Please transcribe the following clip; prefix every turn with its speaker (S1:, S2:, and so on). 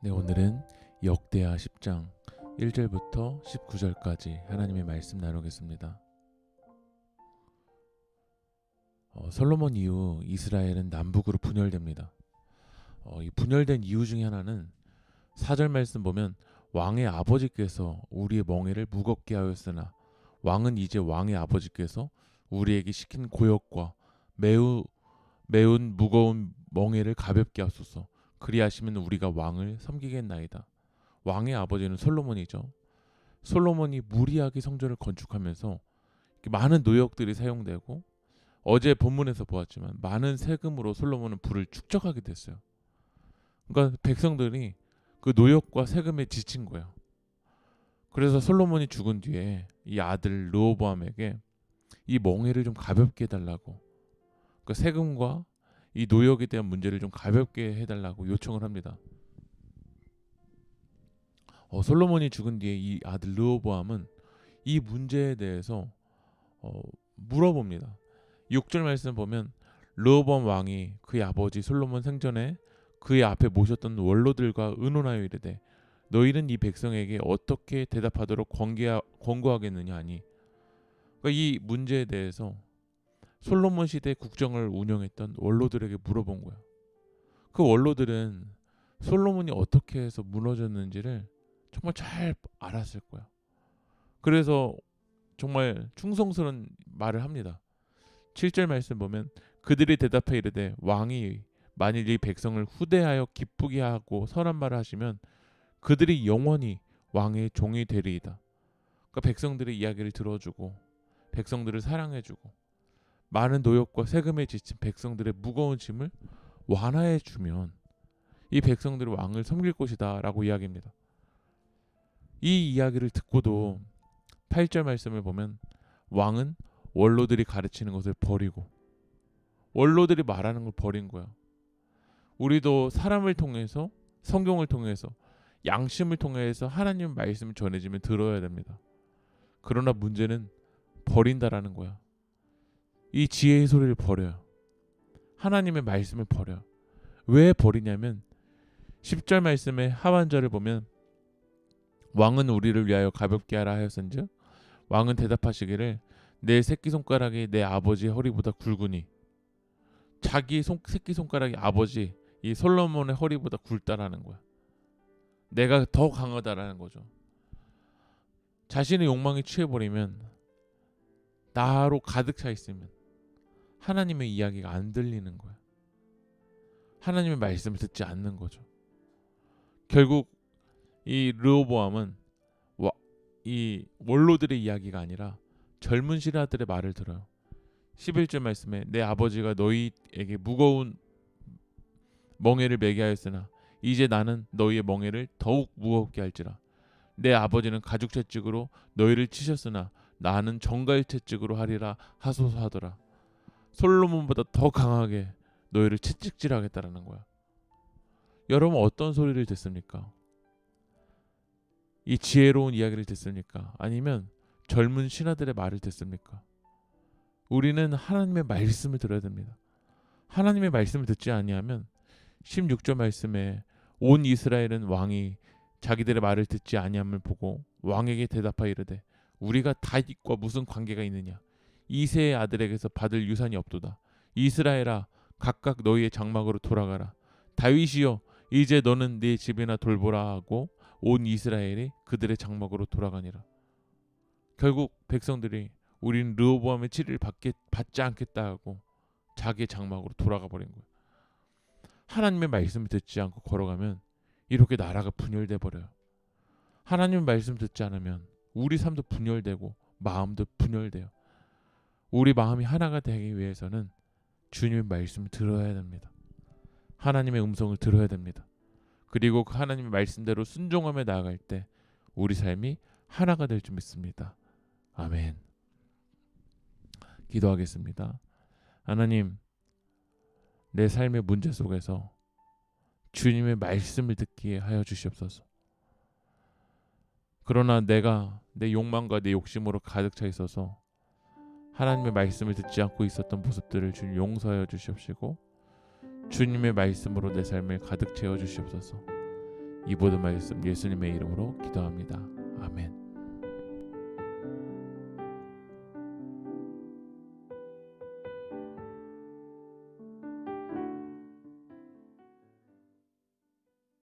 S1: 네, 오늘은 역대하 10장 1절부터 19절까지 하나님의 말씀 나누겠습니다. 솔로몬 이후 이스라엘은 남북으로 분열됩니다. 이 분열된 이유 중에 하나는 4절 말씀 보면 왕의 아버지께서 우리의 멍에를 무겁게 하였으나 왕은 이제 왕의 아버지께서 우리에게 시킨 고역과 매운 무거운 멍에를 가볍게 하소서. 그리하시면 우리가 왕을 섬기겠나이다. 왕의 아버지는 솔로몬이죠. 솔로몬이 무리하게 성전을 건축하면서 많은 노역들이 사용되고, 어제 본문에서 보았지만 많은 세금으로 솔로몬은 부를 축적하게 됐어요. 그러니까 백성들이 그 노역과 세금에 지친 거예요. 그래서 솔로몬이 죽은 뒤에 이 아들 르호보암에게 이 멍에를 좀 가볍게 해달라고, 그 세금과 이 노역에 대한 문제를 좀 가볍게 해달라고 요청을 합니다. 솔로몬이 죽은 뒤에 이 아들 르호보암은 이 문제에 대해서 물어봅니다. 6절 말씀 보면 르호보암 왕이 그의 아버지 솔로몬 생전에 그의 앞에 모셨던 원로들과 의논하여 이르되 너희는 이 백성에게 어떻게 대답하도록 권고하겠느냐 하니, 그러니까 이 문제에 대해서 솔로몬 시대 국정을 운영했던 원로들에게 물어본 거예요. 그 원로들은 솔로몬이 어떻게 해서 무너졌는지를 정말 잘 알았을 거야. 그래서 정말 충성스러운 말을 합니다. 7절 말씀 보면 그들이 대답해 이르되 왕이 만일 이 백성을 후대하여 기쁘게 하고 선한 말을 하시면 그들이 영원히 왕의 종이 되리이다. 그러니까 백성들의 이야기를 들어주고 백성들을 사랑해주고 많은 노역과 세금에 지친 백성들의 무거운 짐을 완화해주면 이 백성들이 왕을 섬길 것이다 라고 이야기합니다. 이 이야기를 듣고도 8절 말씀을 보면 왕은 원로들이 가르치는 것을 버리고 원로들이 말하는 걸 버린 거야. 우리도 사람을 통해서, 성경을 통해서, 양심을 통해서 하나님 말씀을 전해지면 들어야 됩니다. 그러나 문제는 버린다라는 거야. 이 지혜의 소리를 버려요. 하나님의 말씀을 버려요. 왜 버리냐면 10절 말씀의 하반절을 보면 왕은 우리를 위하여 가볍게 하라 하였은즉 왕은 대답하시기를 내 새끼손가락이 내 아버지의 허리보다 굵으니, 자기 새끼손가락이 아버지 이 솔로몬의 허리보다 굵다라는 거야. 내가 더 강하다라는 거죠. 자신의 욕망에 취해버리면, 나로 가득 차 있으면 하나님의 이야기가 안 들리는 거야. 하나님의 말씀을 듣지 않는 거죠. 결국 이 르호보암은 이 원로들의 이야기가 아니라 젊은 신하들의 말을 들어요. 11절 말씀에 내 아버지가 너희에게 무거운 멍에를 매게 하였으나 이제 나는 너희의 멍에를 더욱 무겁게 할지라. 내 아버지는 가죽 채찍으로 너희를 치셨으나 나는 정갈 채찍으로 하리라 하소서 하더라. 솔로몬보다 더 강하게 너희를 채찍질하겠다라는 거야. 여러분 어떤 소리를 듣습니까? 이 지혜로운 이야기를 듣습니까? 아니면 젊은 신하들의 말을 듣습니까? 우리는 하나님의 말씀을 들어야 됩니다. 하나님의 말씀을 듣지 아니하면 16절 말씀에 온 이스라엘은 왕이 자기들의 말을 듣지 아니함을 보고 왕에게 대답하여 이르되 우리가 다윗과 무슨 관계가 있느냐? 이새의 아들에게서 받을 유산이 없도다. 이스라엘아 각각 너희의 장막으로 돌아가라. 다윗이여 이제 너는 네 집이나 돌보라 하고 온 이스라엘이 그들의 장막으로 돌아가니라. 결국 백성들이 우리는 르호보암의 치리를 받지 않겠다 하고 자기의 장막으로 돌아가 버린 거예요. 하나님의 말씀을 듣지 않고 걸어가면 이렇게 나라가 분열돼 버려요. 하나님의 말씀 듣지 않으면 우리 삶도 분열되고 마음도 분열돼요. 우리 마음이 하나가 되기 위해서는 주님의 말씀을 들어야 됩니다. 하나님의 음성을 들어야 됩니다. 그리고 그 하나님의 말씀대로 순종하며 나아갈 때 우리 삶이 하나가 될 줄 믿습니다. 아멘. 기도하겠습니다. 하나님, 내 삶의 문제 속에서 주님의 말씀을 듣기에 하여 주시옵소서. 그러나 내가 내 욕망과 내 욕심으로 가득 차 있어서 하나님의 말씀을 듣지 않고 있었던 모습들을 주님 용서하여 주시옵시고 주님의 말씀으로 내 삶을 가득 채워 주시옵소서. 이 모든 말씀 예수님의 이름으로 기도합니다. 아멘.